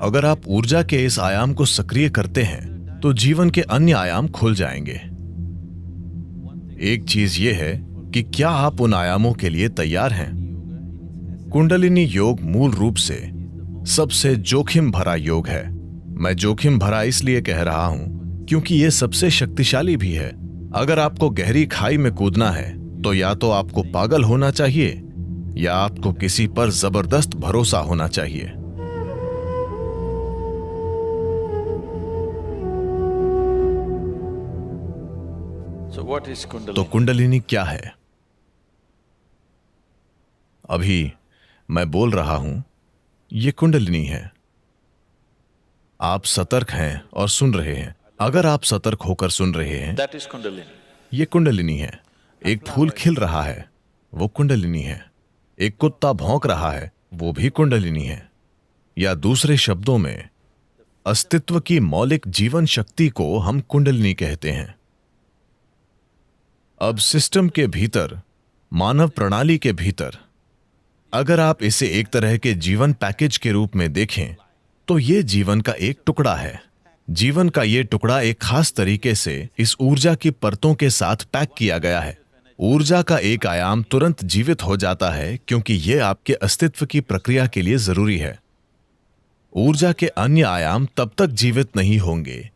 अगर आप ऊर्जा के इस आयाम को सक्रिय करते हैं तो जीवन के अन्य आयाम खुल जाएंगे। एक चीज यह है कि क्या आप उन आयामों के लिए तैयार हैं। कुंडलिनी योग मूल रूप से सबसे जोखिम भरा योग है। मैं जोखिम भरा इसलिए कह रहा हूं क्योंकि यह सबसे शक्तिशाली भी है। अगर आपको गहरी खाई में कूदना है तो या तो आपको पागल होना चाहिए या आपको किसी पर जबरदस्त भरोसा होना चाहिए। तो कुंडलिनी क्या है? अभी मैं बोल रहा हूं, यह कुंडलिनी है। आप सतर्क हैं और सुन रहे हैं। अगर आप सतर्क होकर सुन रहे हैं, यह कुंडलिनी है। एक फूल खिल रहा है, वो कुंडलिनी है। एक कुत्ता भौंक रहा है, वो भी कुंडलिनी है। या दूसरे शब्दों में, अस्तित्व की मौलिक जीवन शक्ति को हम कुंडलिनी कहते हैं। अब सिस्टम के भीतर, मानव प्रणाली के भीतर, अगर आप इसे एक तरह के जीवन पैकेज के रूप में देखें तो यह जीवन का एक टुकड़ा है। जीवन का यह टुकड़ा एक खास तरीके से इस ऊर्जा की परतों के साथ पैक किया गया है। ऊर्जा का एक आयाम तुरंत जीवित हो जाता है क्योंकि यह आपके अस्तित्व की प्रक्रिया के लिए जरूरी है। ऊर्जा के अन्य आयाम तब तक जीवित नहीं होंगे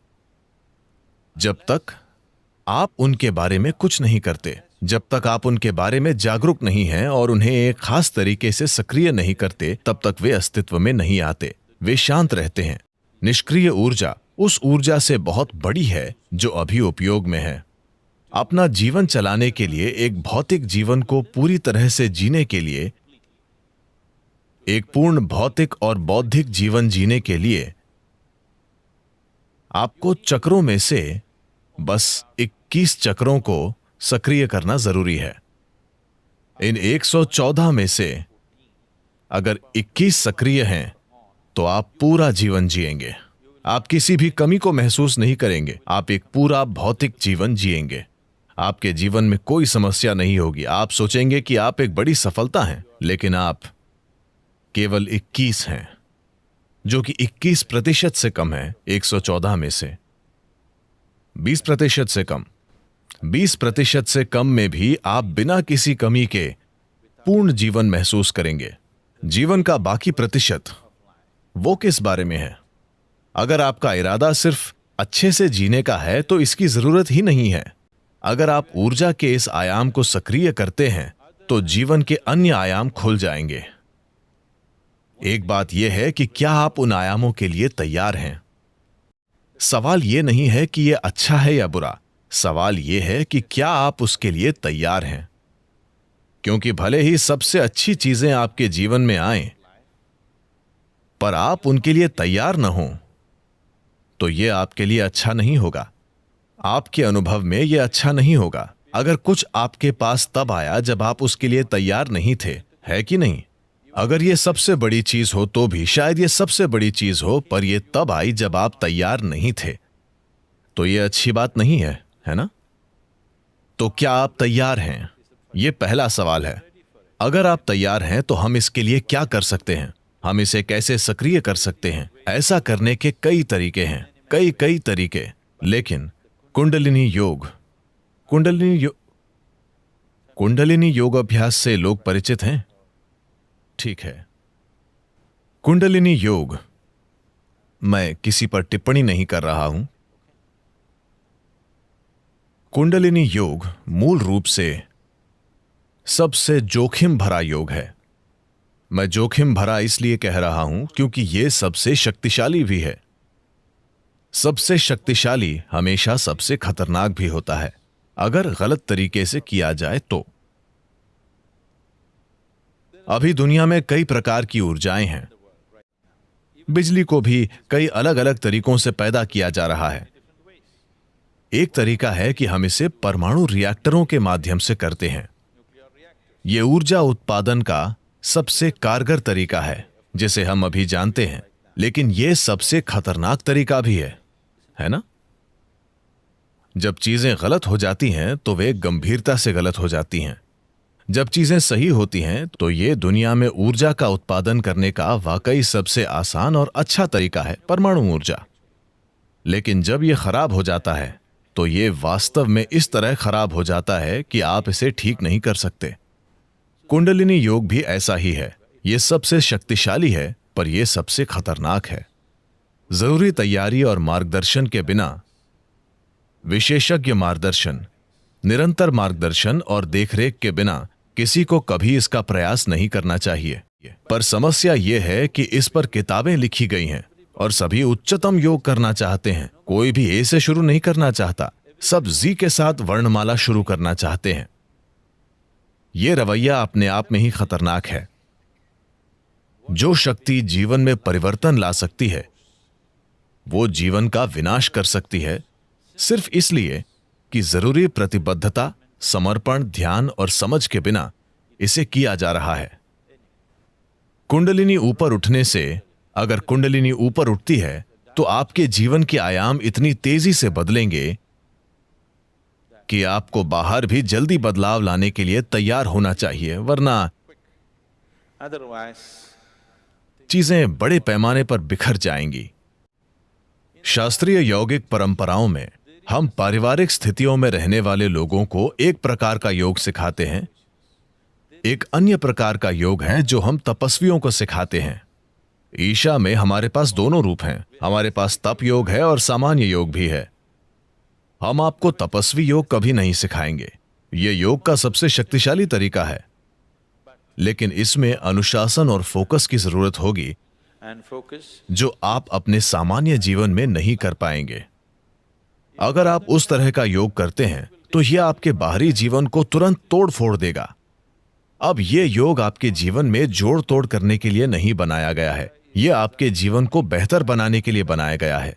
जब तक आप उनके बारे में कुछ नहीं करते, जब तक आप उनके बारे में जागरूक नहीं हैं और उन्हें एक खास तरीके से सक्रिय नहीं करते, तब तक वे अस्तित्व में नहीं आते। वे शांत रहते हैं। निष्क्रिय ऊर्जा उस ऊर्जा से बहुत बड़ी है जो अभी उपयोग में है। अपना जीवन चलाने के लिए, एक भौतिक जीवन को पूरी तरह से जीने के लिए, एक पूर्ण भौतिक और बौद्धिक जीवन जीने के लिए आपको चक्रों में से बस 21 चक्रों को सक्रिय करना जरूरी है। इन 114 में से अगर 21 सक्रिय हैं तो आप पूरा जीवन जिएंगे। आप किसी भी कमी को महसूस नहीं करेंगे। आप एक पूरा भौतिक जीवन जिएंगे। आपके जीवन में कोई समस्या नहीं होगी। आप सोचेंगे कि आप एक बड़ी सफलता हैं, लेकिन आप केवल 21 हैं, जो कि 21% से कम है 114 में से। 20% से कम। 20% से कम में भी आप बिना किसी कमी के पूर्ण जीवन महसूस करेंगे। जीवन का बाकी प्रतिशत वो किस बारे में है? अगर आपका इरादा सिर्फ अच्छे से जीने का है तो इसकी जरूरत ही नहीं है। अगर आप ऊर्जा के इस आयाम को सक्रिय करते हैं तो जीवन के अन्य आयाम खुल जाएंगे। एक बात यह है कि क्या आप उन आयामों के लिए तैयार हैं? सवाल यह नहीं है कि यह अच्छा है या बुरा। सवाल यह है कि क्या आप उसके लिए तैयार हैं? क्योंकि भले ही सबसे अच्छी चीजें आपके जीवन में आएं, पर आप उनके लिए तैयार न हों, तो यह आपके लिए अच्छा नहीं होगा। आपके अनुभव में यह अच्छा नहीं होगा। अगर कुछ आपके पास तब आया जब आप उसके लिए तैयार नहीं थे, है कि नहीं? अगर यह सबसे बड़ी चीज हो तो भी, शायद यह सबसे बड़ी चीज हो, पर यह तब आई जब आप तैयार नहीं थे, तो यह अच्छी बात नहीं है, है ना? तो क्या आप तैयार हैं? यह पहला सवाल है। अगर आप तैयार हैं तो हम इसके लिए क्या कर सकते हैं? हम इसे कैसे सक्रिय कर सकते हैं? ऐसा करने के कई तरीके हैं, कई तरीके। लेकिन कुंडलिनी योग अभ्यास से लोग परिचित हैं? ठीक है। कुंडलिनी योग, मैं किसी पर टिप्पणी नहीं कर रहा हूं। कुंडलिनी योग मूल रूप से सबसे जोखिम भरा योग है। मैं जोखिम भरा इसलिए कह रहा हूं क्योंकि यह सबसे शक्तिशाली भी है। सबसे शक्तिशाली हमेशा सबसे खतरनाक भी होता है, अगर गलत तरीके से किया जाए तो। अभी दुनिया में कई प्रकार की ऊर्जाएं हैं। बिजली को भी कई अलग अलग तरीकों से पैदा किया जा रहा है। एक तरीका है कि हम इसे परमाणु रिएक्टरों के माध्यम से करते हैं। यह ऊर्जा उत्पादन का सबसे कारगर तरीका है जिसे हम अभी जानते हैं, लेकिन यह सबसे खतरनाक तरीका भी है ना? जब चीजें गलत हो जाती हैं तो वे गंभीरता से गलत हो जाती हैं। जब चीजें सही होती हैं तो ये दुनिया में ऊर्जा का उत्पादन करने का वाकई सबसे आसान और अच्छा तरीका है, परमाणु ऊर्जा। लेकिन जब ये खराब हो जाता है तो ये वास्तव में इस तरह खराब हो जाता है कि आप इसे ठीक नहीं कर सकते। कुंडलिनी योग भी ऐसा ही है। ये सबसे शक्तिशाली है, पर यह सबसे खतरनाक है। जरूरी तैयारी और मार्गदर्शन के बिना, विशेषज्ञ मार्गदर्शन, निरंतर मार्गदर्शन और देखरेख के बिना किसी को कभी इसका प्रयास नहीं करना चाहिए। पर समस्या यह है कि इस पर किताबें लिखी गई हैं और सभी उच्चतम योग करना चाहते हैं। कोई भी ए से शुरू नहीं करना चाहता, सब जी के साथ वर्णमाला शुरू करना चाहते हैं। यह रवैया अपने आप में ही खतरनाक है। जो शक्ति जीवन में परिवर्तन ला सकती है वो जीवन का विनाश कर सकती है, सिर्फ इसलिए कि जरूरी प्रतिबद्धता, समर्पण, ध्यान और समझ के बिना इसे किया जा रहा है। कुंडलिनी ऊपर उठने से, अगर कुंडलिनी ऊपर उठती है तो आपके जीवन के आयाम इतनी तेजी से बदलेंगे कि आपको बाहर भी जल्दी बदलाव लाने के लिए तैयार होना चाहिए, वरना चीजें बड़े पैमाने पर बिखर जाएंगी। शास्त्रीय यौगिक परंपराओं में हम पारिवारिक स्थितियों में रहने वाले लोगों को एक प्रकार का योग सिखाते हैं। एक अन्य प्रकार का योग है जो हम तपस्वियों को सिखाते हैं। ईशा में हमारे पास दोनों रूप हैं। हमारे पास तप योग है और सामान्य योग भी है। हम आपको तपस्वी योग कभी नहीं सिखाएंगे। यह योग का सबसे शक्तिशाली तरीका है, लेकिन इसमें अनुशासन और फोकस की जरूरत होगी जो आप अपने सामान्य जीवन में नहीं कर पाएंगे। अगर आप उस तरह का योग करते हैं तो यह आपके बाहरी जीवन को तुरंत तोड़ फोड़ देगा। अब यह योग आपके जीवन में जोड़ तोड़ करने के लिए नहीं बनाया गया है, यह आपके जीवन को बेहतर बनाने के लिए बनाया गया है।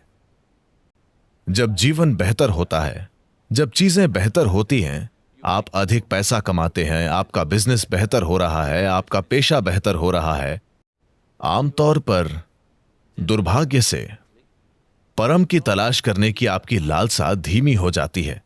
जब जीवन बेहतर होता है, जब चीजें बेहतर होती हैं, आप अधिक पैसा कमाते हैं, आपका बिजनेस बेहतर हो रहा है, आपका पेशा बेहतर हो रहा है, आमतौर पर दुर्भाग्य से परम की तलाश करने की आपकी लालसा धीमी हो जाती है।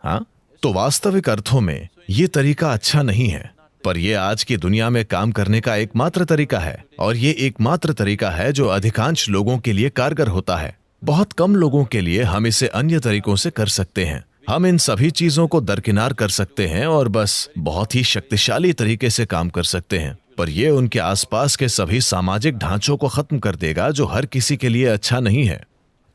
हाँ, तो वास्तविक अर्थों में यह तरीका अच्छा नहीं है, पर यह आज की दुनिया में काम करने का एकमात्र तरीका है, और यह एकमात्र तरीका है जो अधिकांश लोगों के लिए कारगर होता है। बहुत कम लोगों के लिए हम इसे अन्य तरीकों से कर सकते हैं। हम इन सभी चीजों को दरकिनार कर सकते हैं और बस बहुत ही शक्तिशाली तरीके से काम कर सकते हैं, पर यह उनके आसपास के सभी सामाजिक ढांचों को खत्म कर देगा जो हर किसी के लिए अच्छा नहीं है।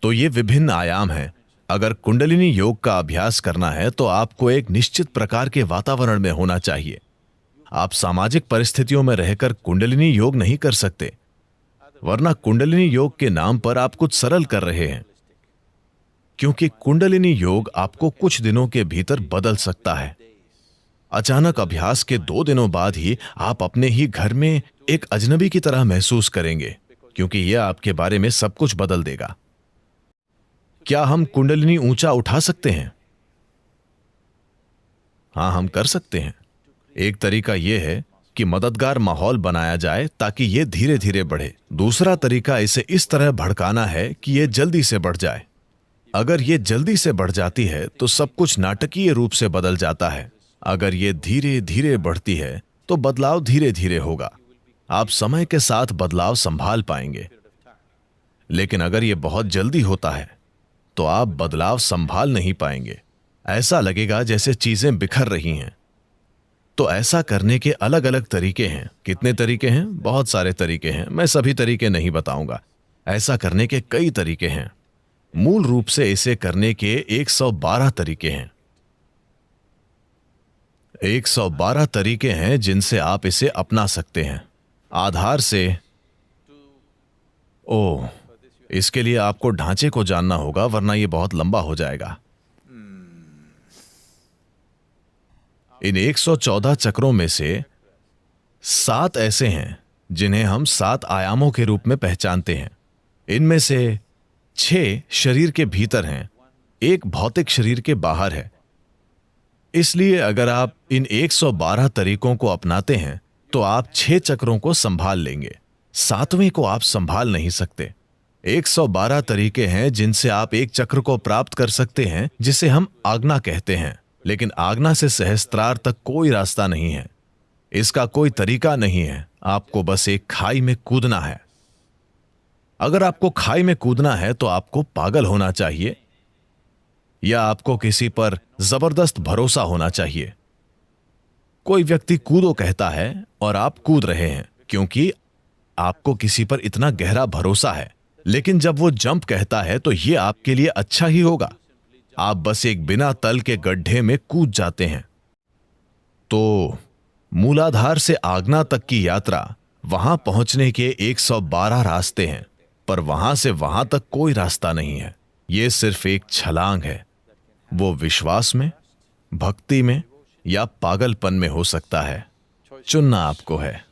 तो ये विभिन्न आयाम हैं। अगर कुंडलिनी योग का अभ्यास करना है तो आपको एक निश्चित प्रकार के वातावरण में होना चाहिए। आप सामाजिक परिस्थितियों में रहकर कुंडलिनी योग नहीं कर सकते, वरना कुंडलिनी योग के नाम पर आप कुछ सरल कर रहे हैं, क्योंकि कुंडलिनी योग आपको कुछ दिनों के भीतर बदल सकता है। अचानक अभ्यास के 2 दिनों बाद ही आप अपने ही घर में एक अजनबी की तरह महसूस करेंगे, क्योंकि यह आपके बारे में सब कुछ बदल देगा। क्या हम कुंडलिनी ऊंचा उठा सकते हैं? हां, हम कर सकते हैं। एक तरीका यह है कि मददगार माहौल बनाया जाए ताकि यह धीरे धीरे बढ़े। दूसरा तरीका इसे इस तरह भड़काना है कि यह जल्दी से बढ़ जाए। अगर यह जल्दी से बढ़ जाती है तो सब कुछ नाटकीय रूप से बदल जाता है। अगर यह धीरे धीरे बढ़ती है तो बदलाव धीरे धीरे होगा। आप समय के साथ बदलाव संभाल पाएंगे। लेकिन अगर यह बहुत जल्दी होता है तो आप बदलाव संभाल नहीं पाएंगे। ऐसा लगेगा जैसे चीजें बिखर रही हैं। तो ऐसा करने के अलग अलग तरीके हैं। कितने तरीके हैं? बहुत सारे तरीके हैं। मैं सभी तरीके नहीं बताऊंगा। ऐसा करने के कई तरीके हैं। मूल रूप से इसे करने के 112 तरीके हैं। 112 तरीके हैं जिनसे आप इसे अपना सकते हैं। आधार से इसके लिए आपको ढांचे को जानना होगा, वरना यह बहुत लंबा हो जाएगा। इन 114 चक्रों में से 7 ऐसे हैं जिन्हें हम 7 आयामों के रूप में पहचानते हैं। इनमें से 6 शरीर के भीतर हैं, एक भौतिक शरीर के बाहर है। इसलिए अगर आप इन 112 तरीकों को अपनाते हैं तो आप 6 चक्रों को संभाल लेंगे, 7वें को आप संभाल नहीं सकते। 112 तरीके हैं जिनसे आप एक चक्र को प्राप्त कर सकते हैं, जिसे हम आज्ञा कहते हैं। लेकिन आज्ञा से सहस्त्रार तक कोई रास्ता नहीं है। इसका कोई तरीका नहीं है। आपको बस एक खाई में कूदना है। अगर आपको खाई में कूदना है तो आपको पागल होना चाहिए या आपको किसी पर जबरदस्त भरोसा होना चाहिए। कोई व्यक्ति कूदो कहता है और आप कूद रहे हैं क्योंकि आपको किसी पर इतना गहरा भरोसा है, लेकिन जब वो जंप कहता है तो यह आपके लिए अच्छा ही होगा। आप बस एक बिना तल के गड्ढे में कूद जाते हैं। तो मूलाधार से आज्ञा तक की यात्रा, वहां पहुंचने के 112 रास्ते हैं, पर वहां से वहां तक कोई रास्ता नहीं है। यह सिर्फ एक छलांग है। वो विश्वास में, भक्ति में या पागलपन में हो सकता है। चुनना आपको है।